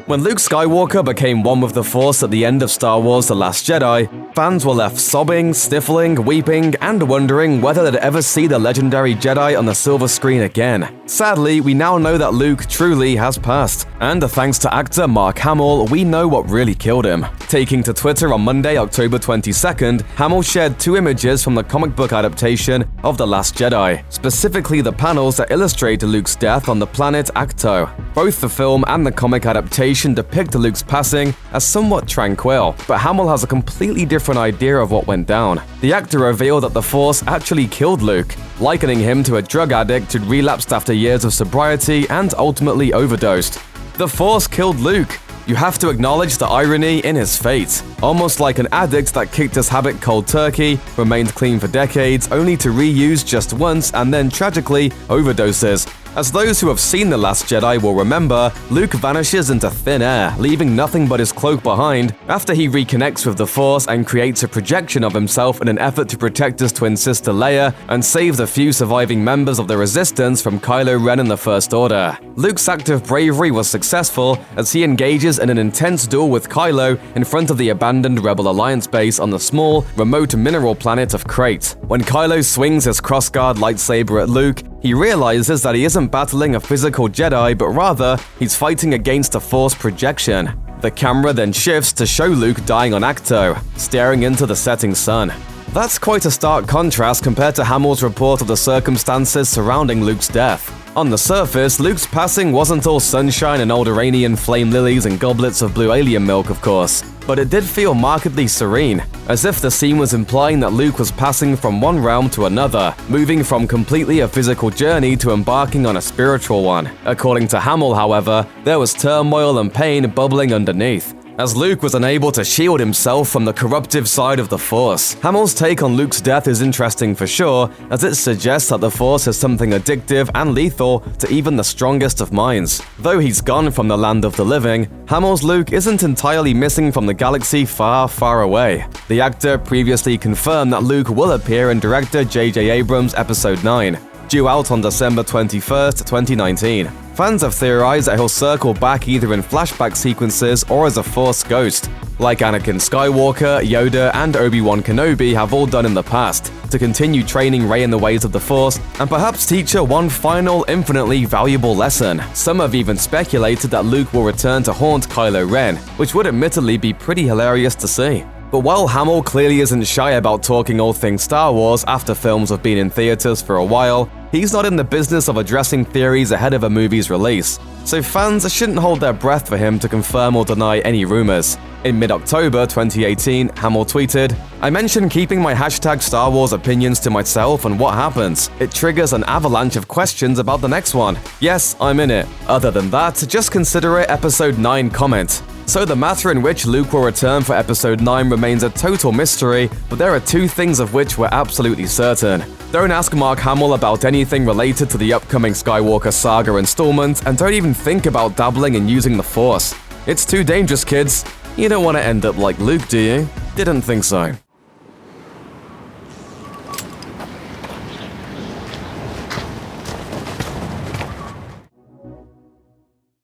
When Luke Skywalker became one with the Force at the end of Star Wars The Last Jedi, fans were left sobbing, sniffling, weeping, and wondering whether they'd ever see the legendary Jedi on the silver screen again. Sadly, we now know that Luke truly has passed, and thanks to actor Mark Hamill, we know what really killed him. Taking to Twitter on Monday, October 22nd, Hamill shared 2 images from the comic book adaptation of The Last Jedi, specifically the panels that illustrate Luke's death on the planet Acto. Both the film and the comic adaptation depict Luke's passing as somewhat tranquil, but Hamill has a completely different idea of what went down. The actor revealed that the Force actually killed Luke, likening him to a drug addict who'd relapsed after years of sobriety and ultimately overdosed. The Force killed Luke. You have to acknowledge the irony in his fate. Almost like an addict that kicked his habit cold turkey, remained clean for decades, only to reuse just once and then tragically overdoses. As those who have seen The Last Jedi will remember, Luke vanishes into thin air, leaving nothing but his cloak behind after he reconnects with the Force and creates a projection of himself in an effort to protect his twin sister Leia and save the few surviving members of the Resistance from Kylo Ren and the First Order. Luke's act of bravery was successful as he engages in an intense duel with Kylo in front of the abandoned Rebel Alliance base on the small, remote mineral planet of Crait. When Kylo swings his crossguard lightsaber at Luke, he realizes that he isn't battling a physical Jedi, but rather, he's fighting against a Force projection. The camera then shifts to show Luke dying on Acto, staring into the setting sun. That's quite a stark contrast compared to Hamill's report of the circumstances surrounding Luke's death. On the surface, Luke's passing wasn't all sunshine and old Iranian flame lilies and goblets of blue alien milk, of course, but it did feel markedly serene, as if the scene was implying that Luke was passing from one realm to another, moving from completely a physical journey to embarking on a spiritual one. According to Hamill, however, there was turmoil and pain bubbling underneath, as Luke was unable to shield himself from the corruptive side of the Force. Hamill's take on Luke's death is interesting for sure, as it suggests that the Force is something addictive and lethal to even the strongest of minds. Though he's gone from the land of the living, Hamill's Luke isn't entirely missing from the galaxy far, far away. The actor previously confirmed that Luke will appear in director J.J. Abrams' Episode 9, due out on December 21st, 2019. Fans have theorized that he'll circle back either in flashback sequences or as a Force ghost, like Anakin Skywalker, Yoda, and Obi-Wan Kenobi have all done in the past, to continue training Rey in the ways of the Force and perhaps teach her one final, infinitely valuable lesson. Some have even speculated that Luke will return to haunt Kylo Ren, which would admittedly be pretty hilarious to see. But while Hamill clearly isn't shy about talking all things Star Wars after films have been in theaters for a while, he's not in the business of addressing theories ahead of a movie's release, so fans shouldn't hold their breath for him to confirm or deny any rumors. In mid-October 2018, Hamill tweeted, "I mentioned keeping my hashtag Star Wars opinions to myself, and what happens? It triggers an avalanche of questions about the next one. Yes, I'm in it. Other than that, just consider it Episode 9 comment." So the matter in which Luke will return for Episode 9 remains a total mystery, but there are 2 things of which we're absolutely certain. Don't ask Mark Hamill about anything related to the upcoming Skywalker saga installment, and don't even think about dabbling in using the Force. It's too dangerous, kids. You don't want to end up like Luke, do you? Didn't think so.